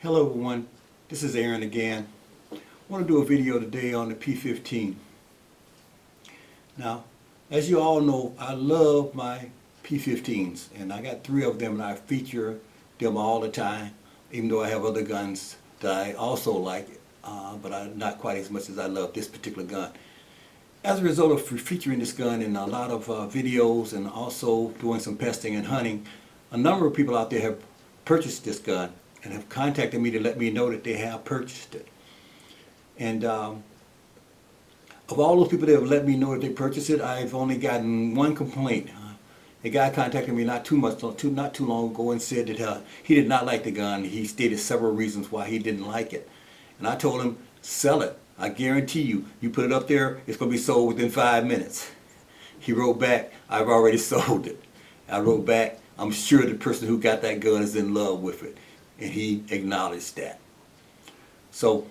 Hello everyone, this is Aaron again. I want to do a video today on the P15. Now, as you all know, I love my P15s, and I got 3 of them and I feature them all the time, even though I have other guns that I also like, but not quite as much as I love this particular gun. As a result of featuring this gun in a lot of videos and also doing some pesting and hunting, a number of people out there have purchased this gun and have contacted me to let me know that they have purchased it. And of all those people that have let me know that they purchased it, I've only gotten one complaint. A guy contacted me not too long ago and said that he did not like the gun. He stated several reasons why he didn't like it. And I told him, sell it. I guarantee you, you put it up there, it's going to be sold within 5 minutes. He wrote back, I've already sold it. I wrote back, I'm sure the person who got that gun is in love with it. And he acknowledged that. So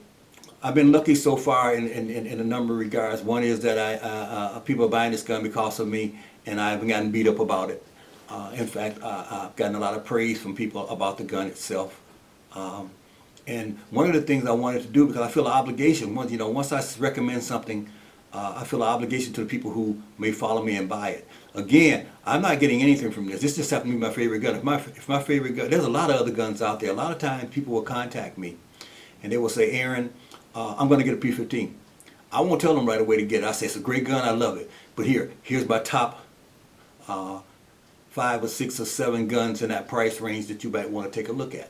I've been lucky so far in a number of regards. One is that people are buying this gun because of me, and I haven't gotten beat up about it. In fact, I've gotten a lot of praise from people about the gun itself. And one of the things I wanted to do, because I feel an obligation, once I recommend something, I feel an obligation to the people who may follow me and buy it. Again, I'm not getting anything from this. This just happened to be my favorite gun. If my favorite gun, there's a lot of other guns out there. A lot of times people will contact me and they will say, Aaron, I'm going to get a P15. I won't tell them right away to get it. I say, it's a great gun, I love it. But here's my top 5 or 6 or 7 guns in that price range that you might want to take a look at.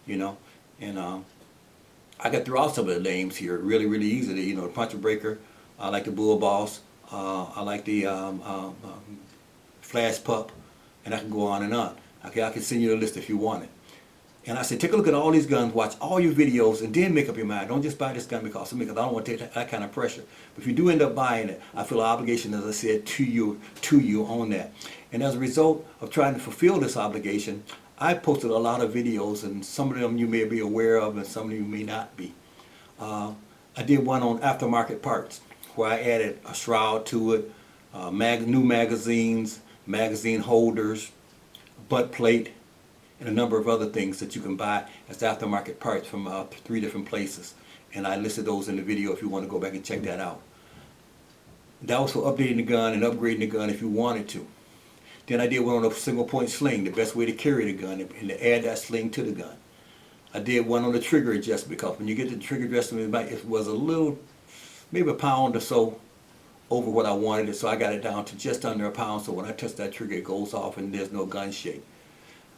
And I got through all some of the names here really, really easily. The Puncher Breaker, I like the Bull Boss, I like the Flash Pup, and I can go on and on. Okay, I can send you a list if you want it. And I said, take a look at all these guns, watch all your videos, and then make up your mind. Don't just buy this gun because of me, because I don't want to take that kind of pressure. But if you do end up buying it, I feel an obligation, as I said, to you on that. And as a result of trying to fulfill this obligation, I posted a lot of videos, and some of them you may be aware of, and some of you may not be. I did one on aftermarket parts, where I added a shroud to it, new magazines, magazine holders, butt plate, and a number of other things that you can buy as aftermarket parts from 3 different places. And I listed those in the video if you want to go back and check that out. That was for updating the gun and upgrading the gun if you wanted to. Then I did one on a single point sling, the best way to carry the gun, and to add that sling to the gun. I did one on the trigger adjustment, because when you get the trigger adjustment, it was a little, maybe a pound or so over what I wanted it, so I got it down to just under a pound, so when I touch that trigger it goes off and there's no gun shake.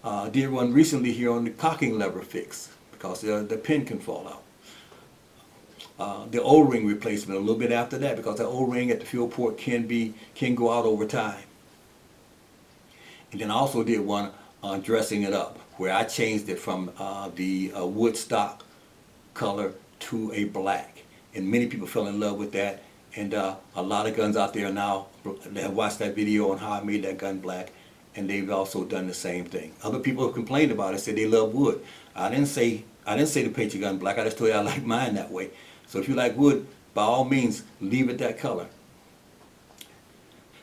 I did one recently here on the cocking lever fix, because the pin can fall out. The O-ring replacement a little bit after that, because the O-ring at the fuel port can go out over time. And then I also did one on dressing it up, where I changed it from the wood stock color to a black. And many people fell in love with that. And a lot of guns out there now that have watched that video on how I made that gun black, and they've also done the same thing. Other people have complained about it, said they love wood. I didn't say to paint your gun black. I just told you I like mine that way. So if you like wood, by all means, leave it that color.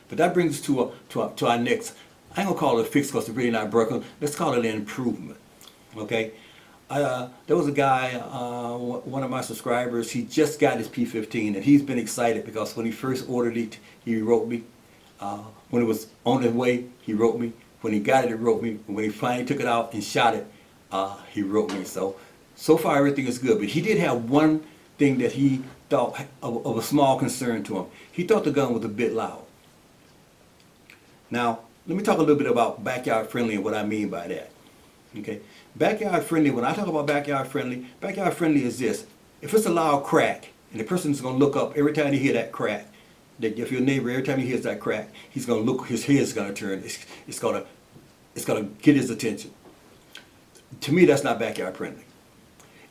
But that brings us to our next. I ain't gonna call it a fix because it's really not broken. Let's call it an improvement. Okay? There was a guy, one of my subscribers, he just got his P15, and he's been excited because when he first ordered it, he wrote me. When it was on his way, he wrote me. When he got it, he wrote me. When he finally took it out and shot it, he wrote me. So far everything is good. But he did have one thing that he thought of a small concern to him. He thought the gun was a bit loud. Now, let me talk a little bit about backyard friendly and what I mean by that. Okay, backyard friendly, when I talk about backyard friendly is this. If it's a loud crack, and the person's going to look up every time they hear that crack, that if your neighbor, every time he hears that crack, he's going to look, his head's going to turn, it's going to get his attention. To me, that's not backyard friendly.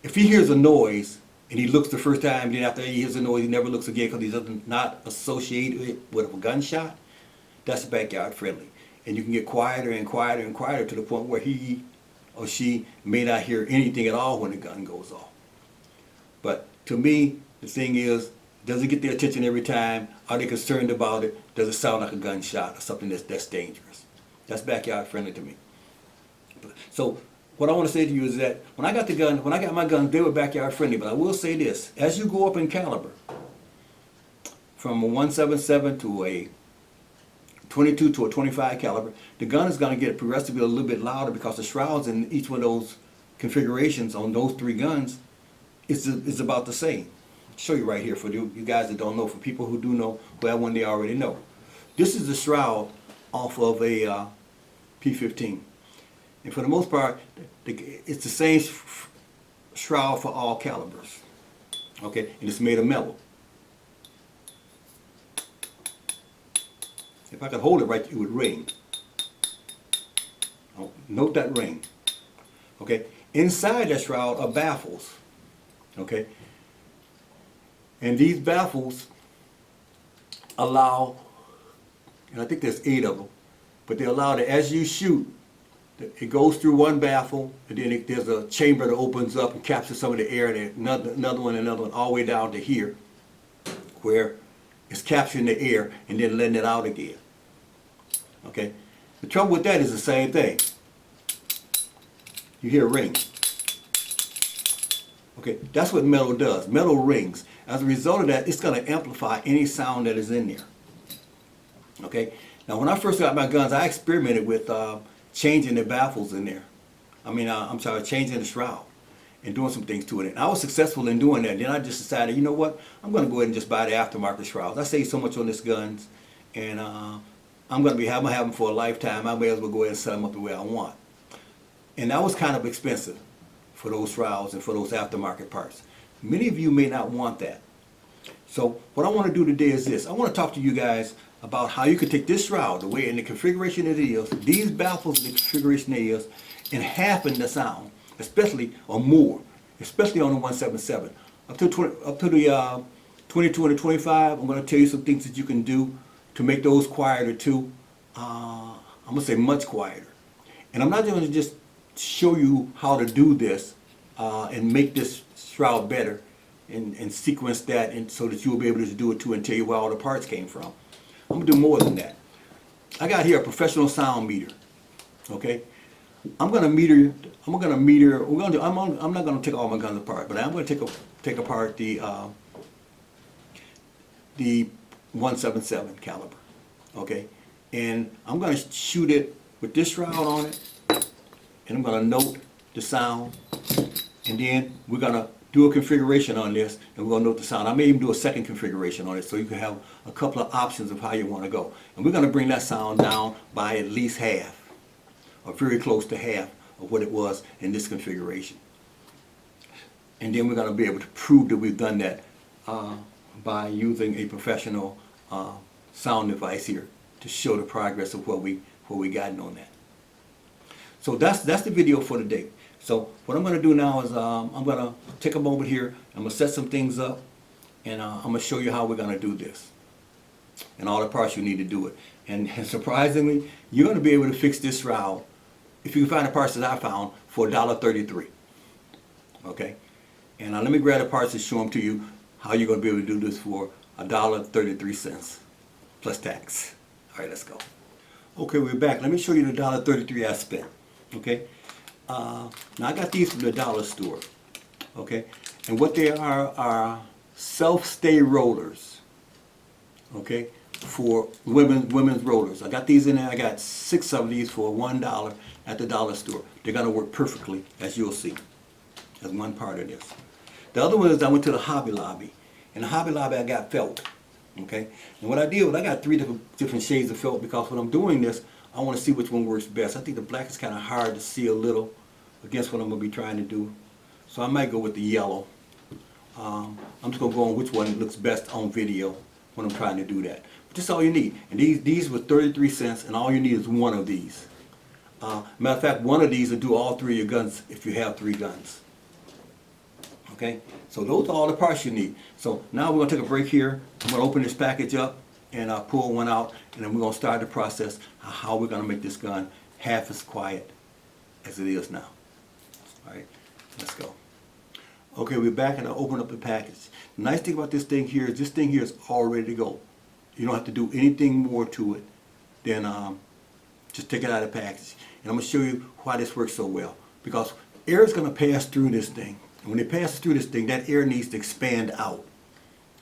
If he hears a noise, and he looks the first time, then after he hears a noise, he never looks again because he's not associated with a gunshot, that's backyard friendly. And you can get quieter and quieter and quieter to the point where he or she may not hear anything at all when the gun goes off. But to me, the thing is, does it get their attention every time? Are they concerned about it? Does it sound like a gunshot or something that's dangerous? That's backyard friendly to me. So what I want to say to you is that when I got my guns, they were backyard friendly. But I will say this: as you go up in caliber, from a 177 to a 22 to a 25 caliber, the gun is going to get progressively a little bit louder because the shrouds in each one of those configurations on those three guns is about the same. I'll show you right here for you guys that don't know. For people who do know, who have one, they already know. This is the shroud off of a P15. And for the most part, it's the same shroud for all calibers. Okay, and it's made of metal. If I could hold it right, it would ring. Oh, note that ring. Okay, inside that shroud are baffles. Okay, and these baffles allow, and I think there's 8 of them, but they allow that as you shoot, it goes through one baffle, and then there's a chamber that opens up and captures some of the air, and another one, all the way down to here, where it's capturing the air and then letting it out again. Okay? The trouble with that is the same thing. You hear a ring. Okay, that's what metal does. Metal rings. As a result of that, it's going to amplify any sound that is in there. Okay? Now, when I first got my guns, I experimented with changing the baffles in there. Changing the shroud and doing some things to it. And I was successful in doing that. Then I just decided, you know what? I'm going to go ahead and just buy the aftermarket shrouds. I saved so much on this guns, and I'm going to have them for a lifetime. I may as well go ahead and set them up the way I want. And that was kind of expensive for those shrouds and for those aftermarket parts. Many of you may not want that. So what I want to do today is this. I want to talk to you guys about how you can take this shroud, the way in the configuration it is, these baffles in the configuration it is, and halven the sound, especially, or more, especially on the 177. Up to the 22 and the 25, I'm going to tell you some things that you can do to make those quieter too. I'm going to say much quieter. And I'm not going to just show you how to do this and make this shroud better and sequence that and so that you'll be able to do it too and tell you where all the parts came from. I'm going to do more than that. I got here a professional sound meter. Okay? I'm not going to take all my guns apart, but I'm going to take apart the 177 caliber. Okay? And I'm going to shoot it with this shroud on it, and I'm going to note the sound, and then we're going to do a configuration on this, and we're going to note the sound. I may even do a second configuration on it, so you can have a couple of options of how you want to go. And we're going to bring that sound down by at least half, or very close to half of what it was in this configuration. And then we're going to be able to prove that we've done that by using a professional sound device here to show the progress of what we gotten on that. So that's the video for today. So what I'm going to do now is I'm going to take a moment here. I'm going to set some things up, and I'm going to show you how we're going to do this and all the parts you need to do it. And surprisingly, you're going to be able to fix this shroud, if you can find the parts that I found, for $1.33. Okay? And let me grab the parts and show them to you how you're going to be able to do this for $1.33 plus tax. All right, let's go. Okay, we're back. Let me show you the $1.33 I spent. Okay? Now I got these from the dollar store. Okay? And what they are self-stay rollers. Okay? For women's rollers. I got these in there. I got 6 of these for $1 at the dollar store. They're going to work perfectly, as you'll see. That's one part of this. The other one is I went to the Hobby Lobby. In the Hobby Lobby I got felt. Okay? And what I did was I got 3 different shades of felt, because when I'm doing this, I want to see which one works best. I think the black is kind of hard to see a little against what I'm going to be trying to do. So I might go with the yellow. I'm just going to go on which one looks best on video when I'm trying to do that. But that's all you need. And these were 33 cents, and all you need is one of these. Matter of fact, one of these will do all 3 of your guns if you have 3 guns. Okay? So those are all the parts you need. So now we're going to take a break here. I'm going to open this package up and pull one out, and then we're going to start the process of how we're going to make this gun half as quiet as it is now. All right, let's go. Okay, we're back, and I'll open up the package. The nice thing about this thing here is all ready to go. You don't have to do anything more to it than just take it out of the package. And I'm going to show you why this works so well. because air is going to pass through this thing. And when it passes through this thing, that air needs to expand out,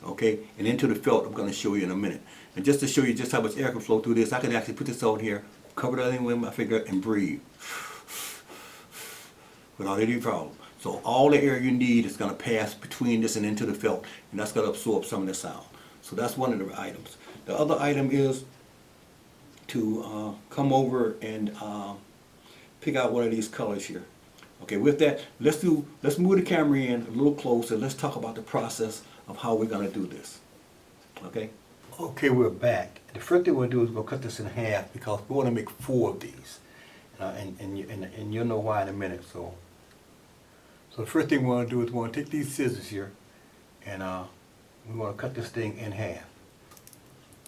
okay, and into the felt. I'm going to show you in a minute. And just to show you just how much air can flow through this, I can actually put this on here, cover that in with my finger, and breathe without any problem. So all the air you need is going to pass between this and into the felt, and that's going to absorb some of the sound. So that's one of the items. The other item is to come over and pick out one of these colors here. Okay, with that, let's move the camera in a little closer. Let's talk about the process of how we're going to do this. Okay? Okay, we're back. The first thing we'll do is we'll cut this in half because we want to make 4 of these. And you'll know why in a minute. So the first thing we want to do is we want to take these scissors here and we want to cut this thing in half.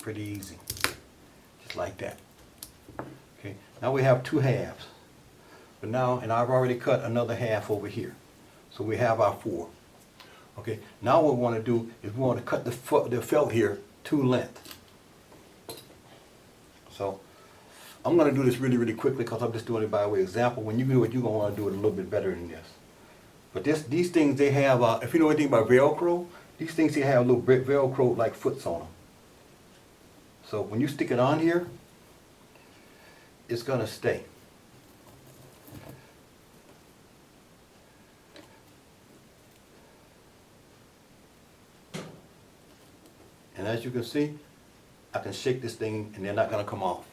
Pretty easy. Just like that. Okay, now we have 2 halves. But now, and I've already cut another half over here. So we have our 4. Okay, now what we want to do is we want to cut the felt here to length. So I'm going to do this really, really quickly because I'm just doing it by way of example. When you do it, you're going to want to do it a little bit better than this. But these things, they have, if you know anything about Velcro, these things, they have little Velcro like foots on them. So when you stick it on here, it's going to stay. And as you can see, I can shake this thing and they're not going to come off.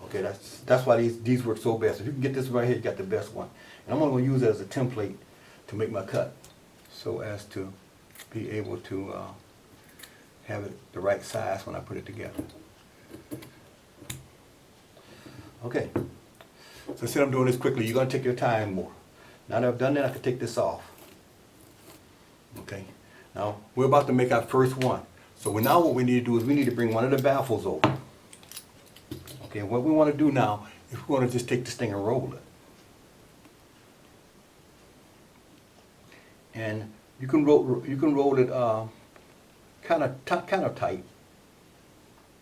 Okay, that's why these work so best. If you can get this right here, you got the best one. And I'm going to use it as a template to make my cut so as to be able to have it the right size when I put it together. Okay, so since I'm doing this quickly, you're going to take your time more. Now that I've done that, I can take this off. Okay, now we're about to make our first one. So now what we need to do is we need to bring one of the baffles over. Okay, what we want to do now is we want to just take this thing and roll it. And you can roll it kind of tight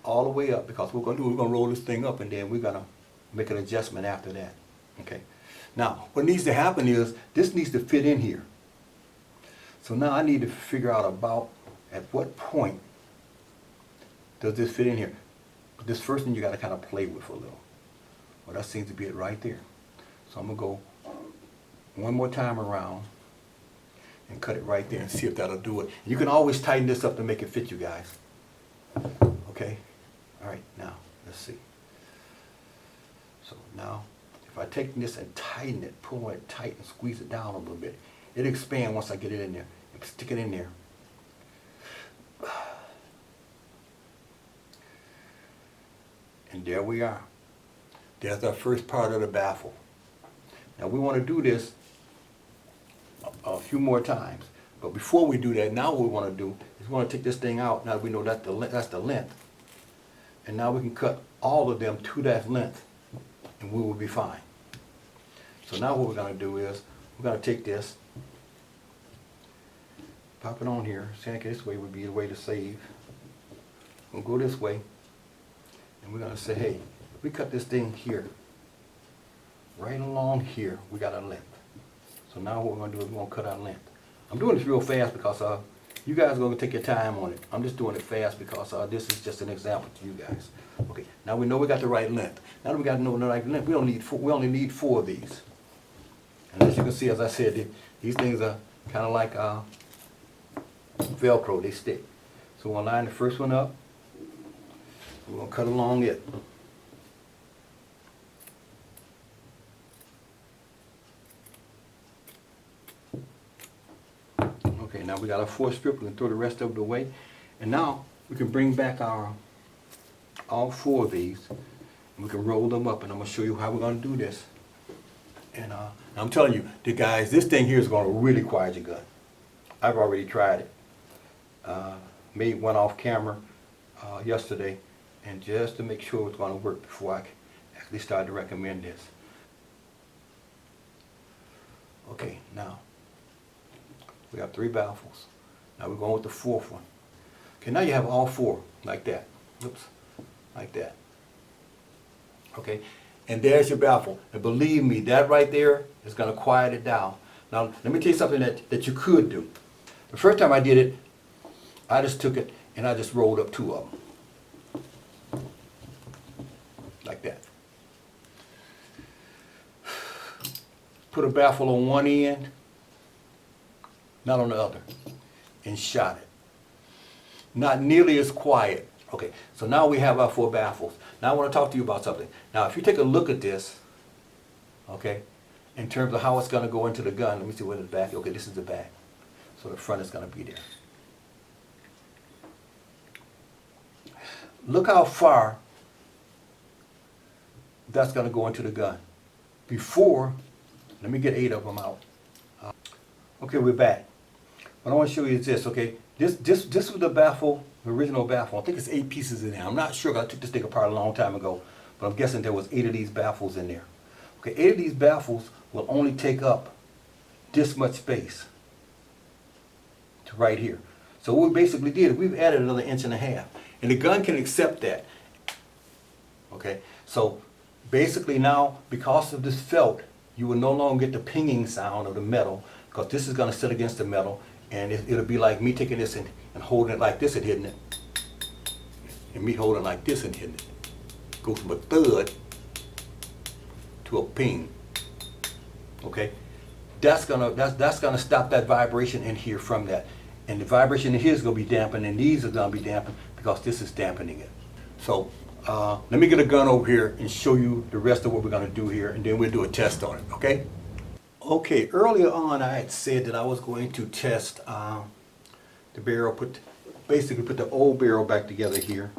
all the way up, because what we're going to do, we're going to roll this thing up and then we're going to make an adjustment after that. Okay. Now, what needs to happen is this needs to fit in here. So now I need to figure out about at what point does this fit in here. But this first thing you got to kind of play with a little. Well, that seems to be it right there. So I'm going to go one more time around and cut it right there and see if that'll do it. You can always tighten this up to make it fit you guys. Okay? All right, now, let's see. So now, if I take this and tighten it, pull it tight and squeeze it down a little bit, it'll expand once I get it in there. Stick it in there. And there we are. There's our first part of the baffle. Now we want to do this a few more times. But before we do that, now what we want to do is we want to take this thing out. Now we know that's the length. And now we can cut all of them to that length and we will be fine. So now what we're going to do is we're going to take this, pop it on here. See, this way would be the way to save. We'll go this way. And we're going to say, hey, we cut this thing here. Right along here, we got a length. So now what we're going to do is we're going to cut our length. I'm doing this real fast because you guys are going to take your time on it. I'm just doing it fast because this is just an example to you guys. Okay, now we know we got the right length. Now that we got to know the right length, we only need 4 of these. And as you can see, as I said, these things are kind of like Velcro, they stick. So we'll line the first one up. We're going to cut along it. Okay, now we got our 4 strip. We can throw the rest of it away. And now we can bring back all 4 of these. And we can roll them up. And I'm going to show you how we're going to do this. And I'm telling you, guys, this thing here is going to really quiet your gun. I've already tried it. Made one off camera yesterday. And just to make sure it's going to work before I actually start to recommend this. Okay, now we have 3 baffles. Now we're going with the 4th one. Okay, now you have all 4 like that. Oops, like that. Okay, And there's your baffle. And believe me, that right there is going to quiet it down. Now, let me tell you something that you could do. The first time I did it, I just took it and I just rolled up 2 of them. Like that. Put a baffle on one end, not on the other, and shot it. Not nearly as quiet. Okay, so now we have our 4 baffles. Now I want to talk to you about something. Now if you take a look at this, okay, in terms of how it's going to go into the gun, let me see what is the back. Okay, this is the back. So the front is going to be there. Look how far that's going to go into the gun. Before, let me get 8 of them out. Okay, we're back. What I want to show you is this, okay? This was the baffle, the original baffle. I think it's 8 pieces in there. I'm not sure, I took this thing apart a long time ago, but I'm guessing there was 8 of these baffles in there. Okay, 8 of these baffles will only take up this much space to right here. So what we basically did, we've added another 1.5 inches. And the gun can accept that. Okay, so basically now, because of this felt, you will no longer get the pinging sound of the metal, because this is going to sit against the metal, and it'll be like me taking this and holding it like this and hitting it, and me holding it like this and hitting it. Go from a thud to a ping. Okay, that's gonna stop that vibration in here from that, and the vibration in here is gonna be dampened, and these are gonna be dampened because this is dampening it. So let me get a gun over here and show you the rest of what we're gonna do here, and then we'll do a test on it. Okay. Okay, earlier on I had said that I was going to test the barrel, basically put the old barrel back together here,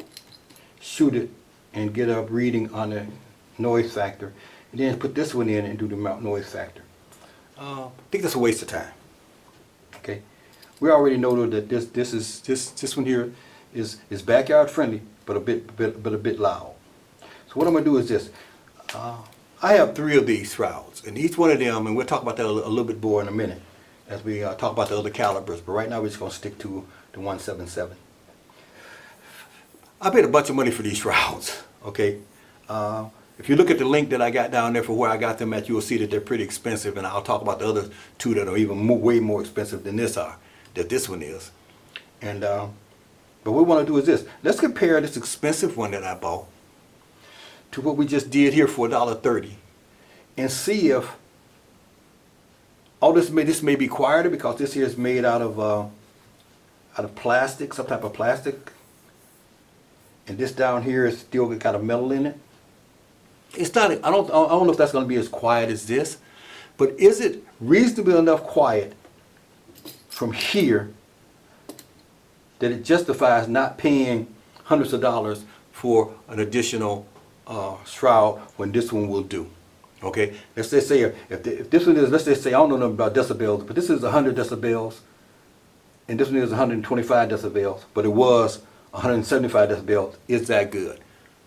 shoot it, and get a reading on the noise factor, and then put this one in and do the noise factor. I think that's a waste of time. Okay, we already know that this one here is backyard friendly, but a bit loud. So what I'm gonna do is this. I have 3 of these Shrouds, and each one of them, and we'll talk about that a little bit more in a minute as we talk about the other calibers, but right now we're just going to stick to the 177. I paid a bunch of money for these Shrouds, okay? If you look at the link that I got down there for where I got them at, you'll see that they're pretty expensive, and I'll talk about the other 2 that are even way more expensive than this one is. And but what we want to do is this. Let's compare this expensive one that I bought to what we just did here for $1.30, and see if all this may be quieter, because this here is made out of plastic, some type of plastic, and this down here is still got a metal in it. It's not. I don't know if that's going to be as quiet as this, but is it reasonable enough quiet from here that it justifies not paying hundreds of dollars for an additional Shroud when this one will do? Okay, let's just say if this one is, let's just say, I don't know nothing about decibels, but this is 100 decibels, and this one is 125 decibels, but it was 175 decibels. Is that good?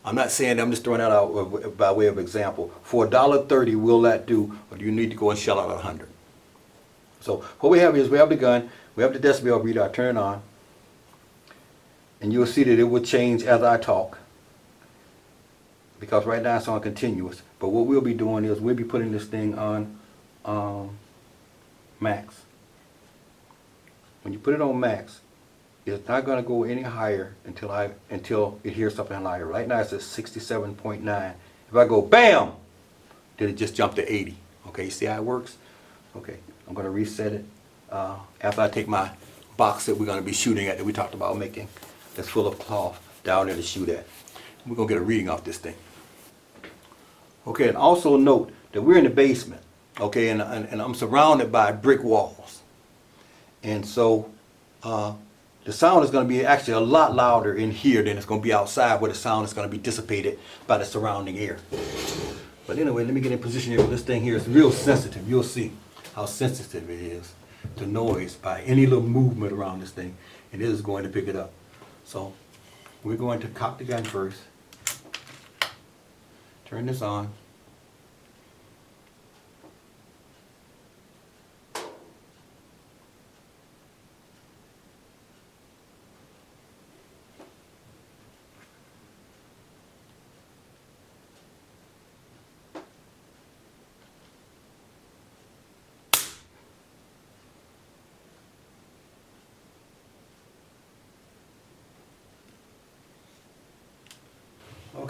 I'm not saying that, I'm just throwing that out by way of example. For $1.30, will that do, or do you need to go and shell out 100? So what we have is, we have the gun, we have the decibel reader. I turn it on, and you'll see that it will change as I talk, because right now it's on continuous. But what we'll be doing is we'll be putting this thing on max. When you put it on max, it's not going to go any higher until it hears something higher. Right now it's at 67.9. If I go BAM, then it just jumped to 80. Okay, you see how it works? Okay, I'm going to reset it after I take my box that we're going to be shooting at, that we talked about making, that's full of cloth, down there to shoot at. We're going to get a reading off this thing. Okay, and also note that we're in the basement, okay, and I'm surrounded by brick walls. And so the sound is going to be actually a lot louder in here than it's going to be outside, where the sound is going to be dissipated by the surrounding air. But anyway, let me get in position here. This thing here is real sensitive. You'll see how sensitive it is to noise by any little movement around this thing, and it is going to pick it up. So we're going to cock the gun first. Turn this on.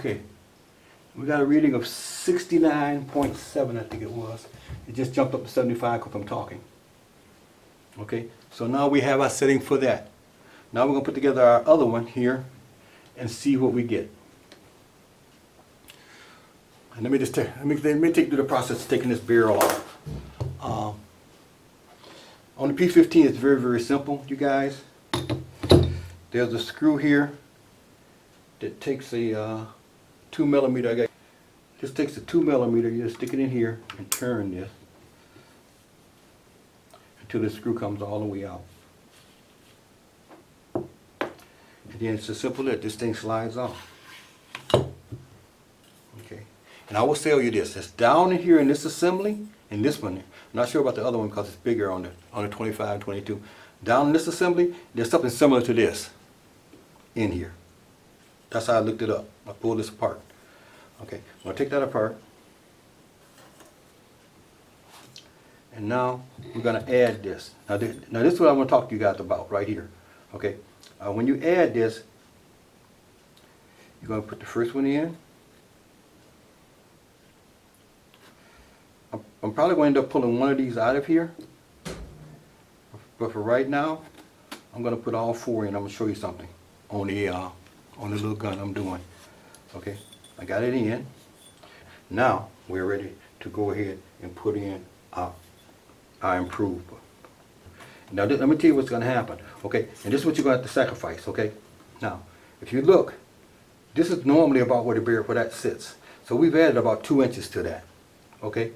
Okay, we got a reading of 69.7, I think it was. It just jumped up to 75 because I'm talking. Okay, so now we have our setting for that. Now we're going to put together our other one here and see what we get. And let me just let me take you through the process of taking this barrel off. On the P15, it's very, very simple, you guys. There's a screw here that takes a 2 millimeter. This takes a 2 millimeter. You just stick it in here and turn this until the screw comes all the way out. And then it's as simple as this thing slides off. Okay. And I will tell you this: it's down in here in this assembly, and this one. I'm not sure about the other one because it's bigger on the 25 and 22. Down in this assembly, there's something similar to this in here. That's how I looked it up. I pulled this apart. Okay, I'm going to take that apart. And now we're going to add this. Now this is what I want to talk to you guys about right here. Okay, when you add this, you're going to put the first one in. I'm probably going to end up pulling one of these out of here. But for right now, I'm going to put all four in. I'm going to show you something on the little gun I'm doing. Okay, I got it in. Now we're ready to go ahead and put in our improved. Now let me tell you what's going to happen. Okay, and this is what you're going to have to sacrifice. Okay, now if you look, this is normally about where the barrel where that sits. So we've added about 2 inches to that. Okay,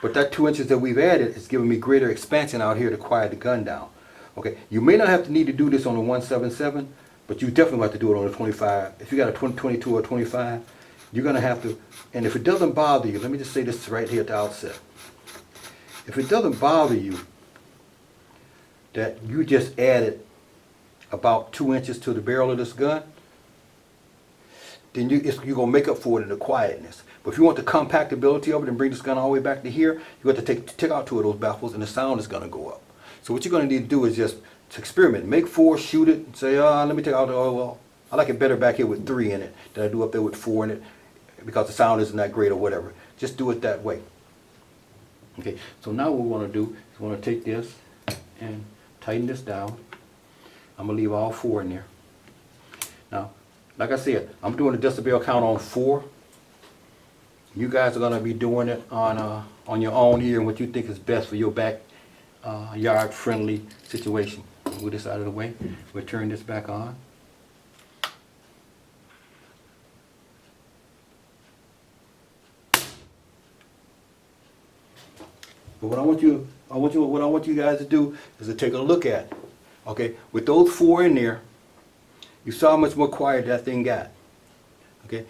but that 2 inches that we've added is giving me greater expansion out here to quiet the gun down. Okay, you may not have to need to do this on the 177, but you definitely have to do it on the 25. If you got a 22 or 25, you're going to have to, and if it doesn't bother you, let me just say this right here at the outset. If it doesn't bother you that you just added about 2 inches to the barrel of this gun, then you're going to make up for it in the quietness. But if you want the compactability of it and bring this gun all the way back to here, you have to take out 2 of those baffles and the sound is going to go up. So what you're going to need to do is just to experiment. Make 4, shoot it, and say, let me take out the, well, I like it better back here with 3 in it than I do up there with 4 in it because the sound isn't that great or whatever. Just do it that way. Okay, so now what we want to do is we want to take this and tighten this down. I'm going to leave all 4 in there. Now, like I said, I'm doing a decibel count on 4. You guys are going to be doing it on your own here and what you think is best for your backyard friendly situation. Move this out of the way. We'll turn this back on. But what I want you guys to do is to take a look at, okay, with those 4 in there, you saw how much more quiet that thing got. Okay,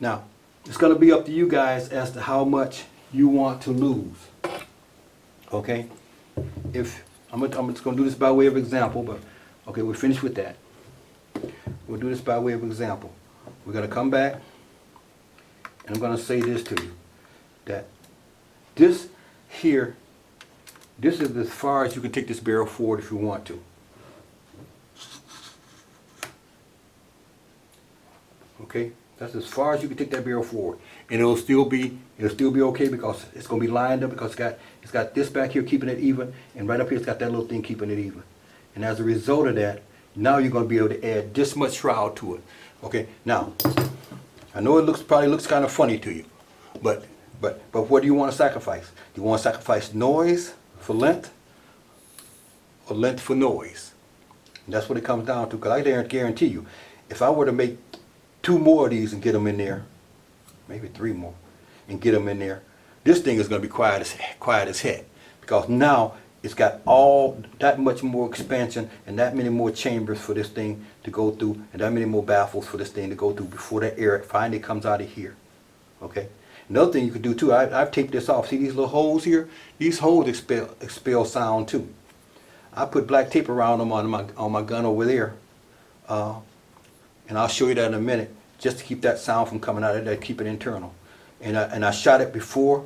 now it's going to be up to you guys as to how much you want to lose. Okay, if I'm just going to do this by way of example, but okay, we're finished with that. We'll do this by way of example. We're going to come back, and I'm going to say this to you, that this here, this is as far as you can take this barrel forward if you want to. Okay, that's as far as you can take that barrel forward, and it'll still be okay because it's going to be lined up because it's got this back here keeping it even, and right up here it's got that little thing keeping it even. And as a result of that, now you're going to be able to add this much shroud to it. Okay, now I know it probably looks kind of funny to you, but what do you want to sacrifice? Do you want to sacrifice noise for length or length for noise? And that's what it comes down to, because I guarantee you, if I were to make 2 more of these and get them in there, maybe 3 more, and get them in there, this thing is going to be quiet as heck, because now it's got all that much more expansion and that many more chambers for this thing to go through, and that many more baffles for this thing to go through before that air finally comes out of here. Okay. Another thing you could do too, I've taped this off. See these little holes here? These holes expel sound too. I put black tape around them on my gun over there, and I'll show you that in a minute, just to keep that sound from coming out of there, keep it internal. And I shot it before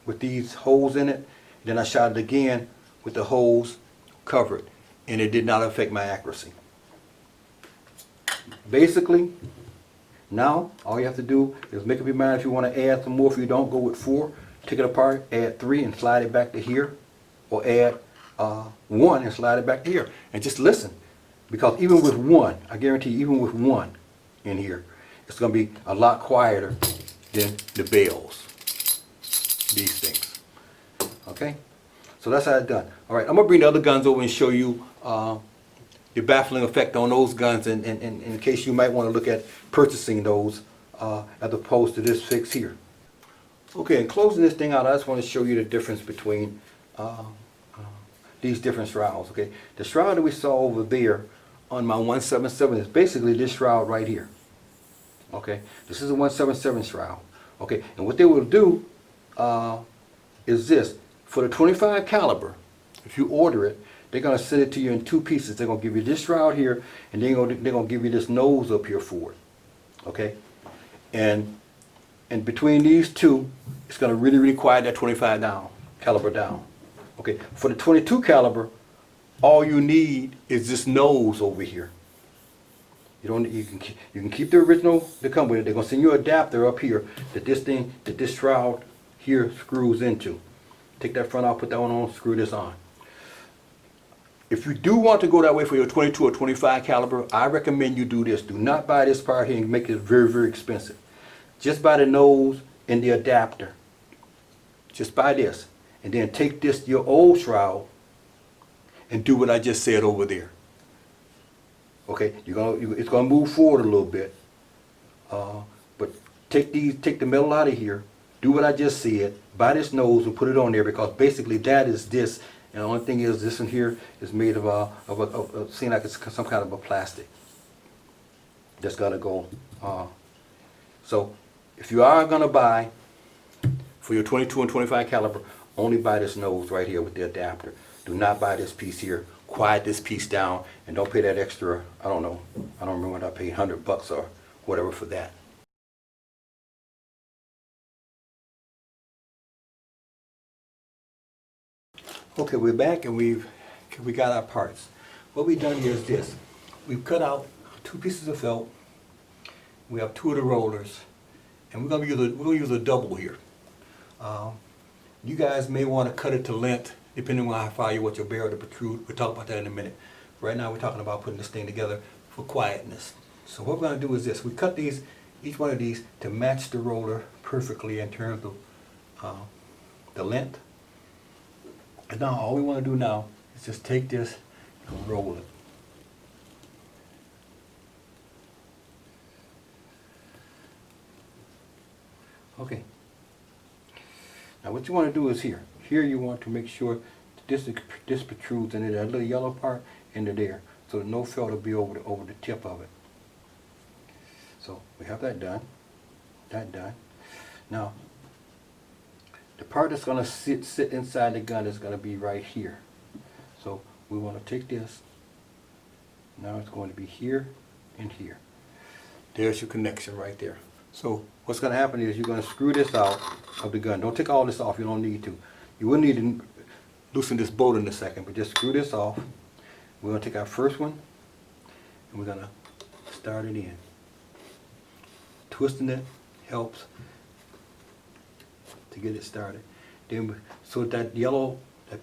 with these holes in it, then I shot it again with the holes covered, and it did not affect my accuracy. Basically, Now, all you have to do is make up your mind if you want to add some more. If you don't, go with 4. Take it apart, add 3 and slide it back to here. Or add 1 and slide it back to here. And just listen. Because even with 1, I guarantee you, even with 1 in here, it's going to be a lot quieter than the bells. These things. Okay? So that's how it's done. Alright, I'm going to bring the other guns over and show you the baffling effect on those guns, and in case you might want to look at purchasing those as opposed to this fix here. Okay, in closing this thing out, I just want to show you the difference between these different shrouds. Okay, the shroud that we saw over there on my 177 is basically this shroud right here. Okay, this is a 177 shroud. Okay, and what they will do is this: for the 25 caliber, if you order it, they're going to send it to you in 2 pieces. They're going to give you this shroud here, and they're going to give you this nose up here for it. Okay? And between these two, it's going to really quiet that 25 caliber down. Okay? For the 22 caliber, all you need is this nose over here. You can keep the original that come with it. They're going to send you an adapter up here that this shroud here screws into. Take that front out, put that one on, screw this on. If you do want to go that way for your 22 or 25 caliber, I recommend you do this. Do not buy this part here and make it very expensive. Just buy the nose and the adapter. Just buy this. And then take this, your old shroud, and do what I just said over there. Okay, it's gonna move forward a little bit. But take the metal out of here. Do what I just said. Buy this nose and put it on there, because basically that is this. And the only thing is, this one here is made of seems like it's some kind of a plastic that's gonna go. So if you are gonna buy for your 22 and 25 caliber, only buy this nose right here with the adapter. Do not buy this piece here. Quiet this piece down, and don't pay that extra. I don't remember what I paid, $100 or whatever for that. Okay, we're back, and we got our parts. What we've done here is this: we've cut out 2 pieces of felt. We have 2 of the rollers, and we're gonna use a double here. You guys may want to cut it to length, depending on how far you want your barrel to protrude. We'll talk about that in a minute. Right now, we're talking about putting this thing together for quietness. So what we're gonna do is this: we cut each one of these to match the roller perfectly in terms of the length. And now all we want to do now is just take this and roll it. Okay. Now what you want to do is here. Here you want to make sure that this protrudes into that little yellow part into there, so that no felt will be over the tip of it. So we have that done. That done. Now the part that's going to sit inside the gun is going to be right here. So we want to take this. Now it's going to be here and here. There's your connection right there. So what's going to happen is you're going to screw this out of the gun. Don't take all this off. You don't need to. You will need to loosen this bolt in a second, but just screw this off. We're going to take our first one, and we're going to start it in. Twisting it helps to get it started. Then, so that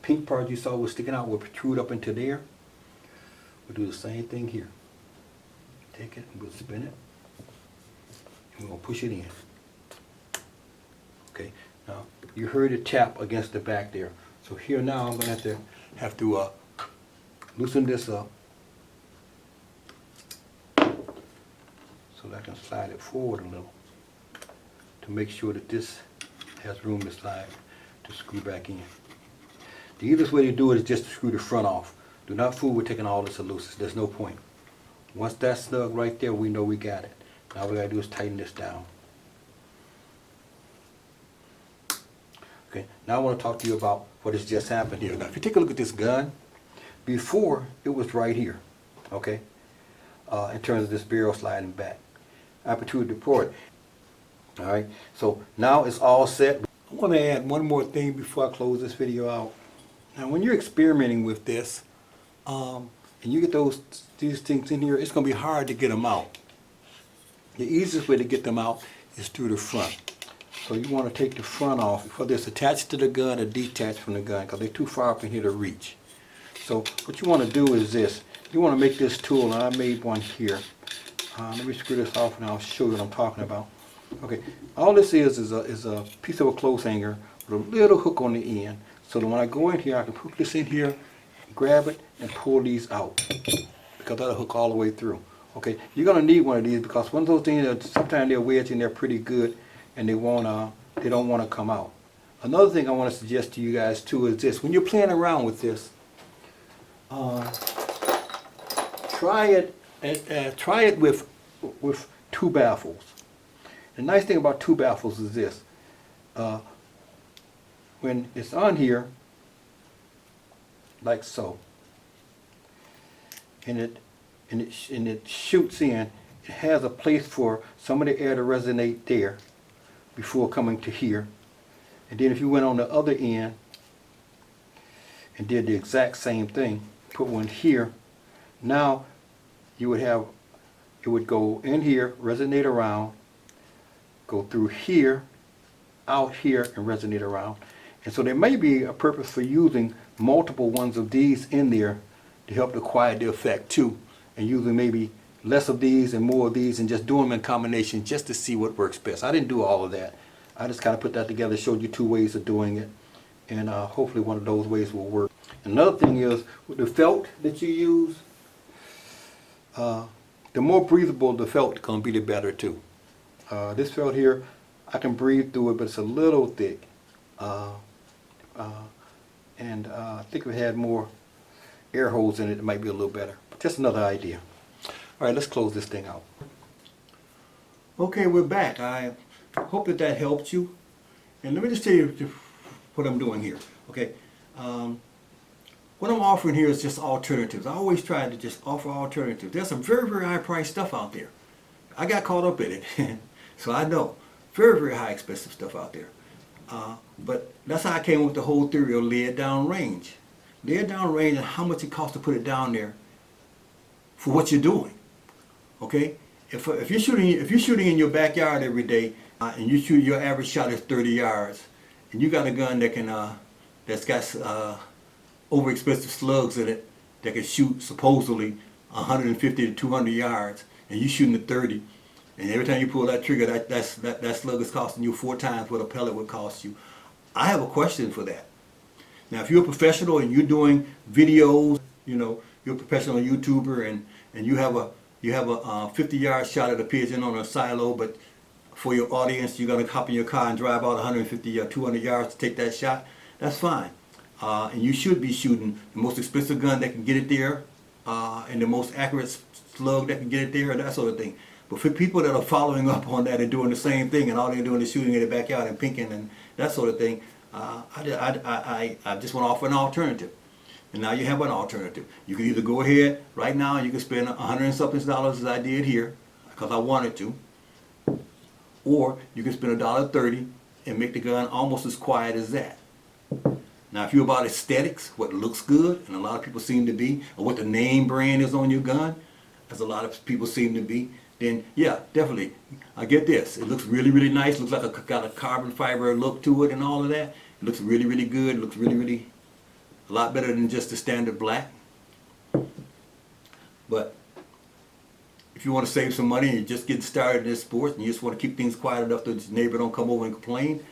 pink part you saw was sticking out will protrude up into there. We'll do the same thing here. Take it and we'll spin it. And we're going to push it in. Okay, now you heard it tap against the back there. So here now I'm going to have to loosen this up so that I can slide it forward a little to make sure that this has room to slide to screw back in. The easiest way to do it is just to screw the front off. Do not fool with taking all this loose. There's no point. Once that's snug right there, we know we got it. Now all we gotta do is tighten this down. Okay, now I want to talk to you about what has just happened here. Now if you take a look at this gun, before it was right here, okay, in terms of this barrel sliding back. I protrude the port. Alright, so now it's all set. I want to add one more thing before I close this video out. Now when you're experimenting with this, and you get these things in here, it's going to be hard to get them out. the easiest way to get them out is through the front. So you want to take the front off, whether it's attached to the gun or detached from the gun, because they're too far up in here to reach. So what you want to do is this. You want to make this tool, and I made one here. Let me screw this off and I'll show you what I'm talking about. Okay, all this is a piece of a clothes hanger with a little hook on the end. So that when I go in here, I can hook this in here, grab it, and pull these out. Because that'll hook all the way through. Okay, you're going to need one of these because one of those things that sometimes they're wedged in there pretty good and they don't want to come out. Another thing I want to suggest to you guys too is this. When you're playing around with this, try it with two baffles. The nice thing about two baffles is this. When it's on here, like so, and it shoots in, it has a place for some of the air to resonate there before coming to here. And then if you went on the other end and did the exact same thing, put one here, now you would have, it would go in here, resonate around, go through here, out here, and resonate around. And so there may be a purpose for using multiple ones of these in there to help to quiet the effect too, and using maybe less of these and more of these and just doing them in combination just to see what works best. I didn't do all of that. I just kind of put that together, showed you two ways of doing it, and hopefully one of those ways will work. Another thing is, with the felt that you use, the more breathable the felt is going to be, the better too. This felt here, I can breathe through it, but it's a little thick. I think if it had more air holes in it, it might be a little better. But just another idea. All right, let's close this thing out. Okay, we're back. I hope that helped you. And let me just tell you what I'm doing here. Okay, what I'm offering here is just alternatives. I always try to just offer alternatives. There's some very, very high priced stuff out there. I got caught up in it, so I know. Very, very high expensive stuff out there. But that's how I came up with the whole theory of laid down range. Laid down range and how much it costs to put it down there for what you're doing. Okay? If you're shooting in your backyard every day and you shoot, your average shot is 30 yards, and you got a gun that can that's got overexpensive slugs in it that can shoot supposedly 150 to 200 yards, and you shooting at 30. And every time you pull that trigger, that slug is costing you 4 times what a pellet would cost you. I have a question for that. Now, if you're a professional and you're doing videos, you know, you're a professional YouTuber and you have a 50-yard shot at a pigeon on a silo, but for your audience, you're going to hop in your car and drive out 150 or 200 yards to take that shot, that's fine. And you should be shooting the most expensive gun that can get it there and the most accurate slug that can get it there and that sort of thing. But for people that are following up on that and doing the same thing and all they're doing is shooting in the backyard and pinking and that sort of thing, I just want to offer an alternative. And now you have an alternative. You can either go ahead right now and you can spend $100 and something as I did here because I wanted to, or you can spend $1.30 and make the gun almost as quiet as that. Now if you're about aesthetics, what looks good, and a lot of people seem to be, or what the name brand is on your gun, as a lot of people seem to be, then yeah, definitely. I get this. It looks really, really nice. Looks like it's got a carbon fiber look to it and all of that. It looks really, really good. It looks really, really a lot better than just the standard black. But if you want to save some money and you're just getting started in this sport and you just want to keep things quiet enough that your neighbor don't come over and complain,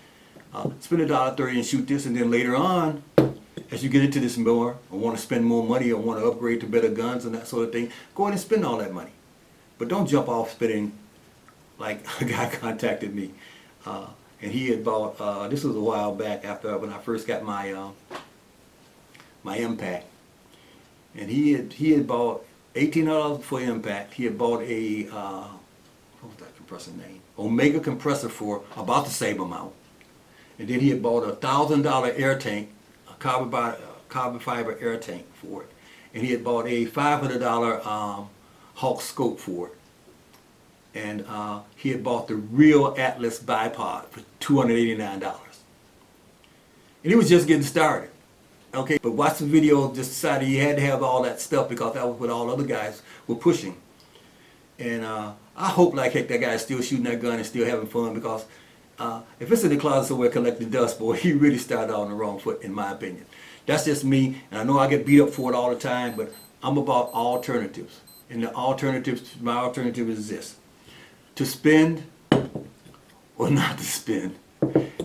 spend $1.30 and shoot this, and then later on, as you get into this more or want to spend more money or want to upgrade to better guns and that sort of thing, go ahead and spend all that money. But don't jump off spending like a guy contacted me. And he had bought, this was a while back after when I first got my my impact. And he had bought $18 for impact. He had bought a, what was that compressor name? Omega compressor for about the same amount. And then he had bought a $1,000 air tank, a carbon fiber air tank for it. And he had bought a $500 Hawk scope for it. And he had bought the real Atlas bipod for $289. And he was just getting started. Okay, but watch the video, just decided he had to have all that stuff because that was what all other guys were pushing. And I I hope like heck that guy is still shooting that gun and still having fun, because if it's in the closet somewhere collecting dust, boy, he really started on the wrong foot, in my opinion. That's just me, and I know I get beat up for it all the time, but I'm about alternatives. And the alternatives, my alternative is this: to spend or not to spend.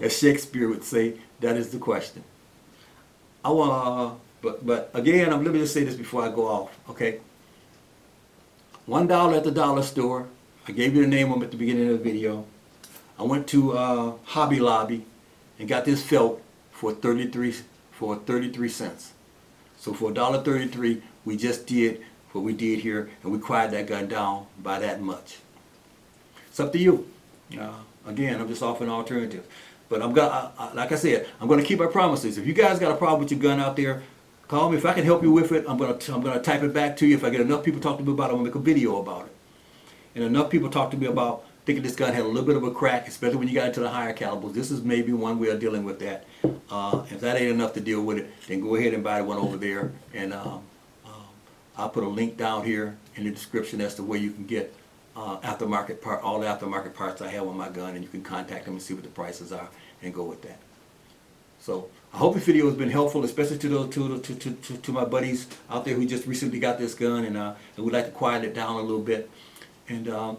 As Shakespeare would say, that is the question. I want, but again, let me just say this before I go off, okay? $1 at the dollar store. I gave you the name of them at the beginning of the video. I went to Hobby Lobby and got this felt for 33 cents. So for $1.33, we just did what we did here, and we quieted that gun down by that much. It's up to you. Again, I'm just offering alternatives. But I'm gonna, like I said, I'm gonna keep my promises. If you guys got a problem with your gun out there, call me. If I can help you with it, I'm gonna type it back to you. If I get enough people talk to me about it, I'm gonna make a video about it. And enough people talk to me about thinking this gun had a little bit of a crack, especially when you got into the higher calibers. This is maybe one way of dealing with that. If that ain't enough to deal with it, then go ahead and buy one over there. And I'll put a link down here in the description as to where you can get all the aftermarket parts I have on my gun, and you can contact them and see what the prices are and go with that. So I hope this video has been helpful, especially to my buddies out there who just recently got this gun, and would like to quiet it down a little bit. And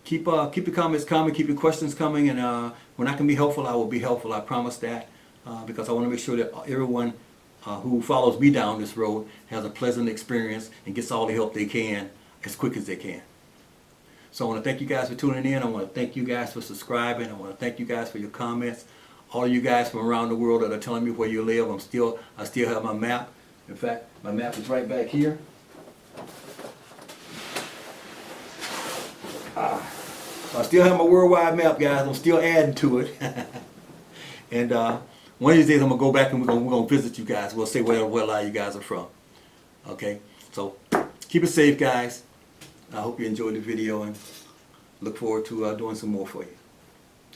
keep your comments coming, keep your questions coming, and when I can be helpful, I will be helpful. I promise that, because I want to make sure that everyone who follows me down this road has a pleasant experience and gets all the help they can as quick as they can. So I want to thank you guys for tuning in. I want to thank you guys for subscribing. I want to thank you guys for your comments. All of you guys from around the world that are telling me where you live. I still have my map. In fact, my map is right back here. So I still have my worldwide map, guys. I'm still adding to it. And one of these days I'm gonna go back and we're gonna visit you guys. We'll say where a lot of you guys are from. Okay, so keep it safe, guys. I hope you enjoyed the video and look forward to doing some more for you.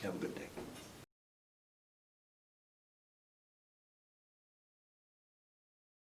Have a good day.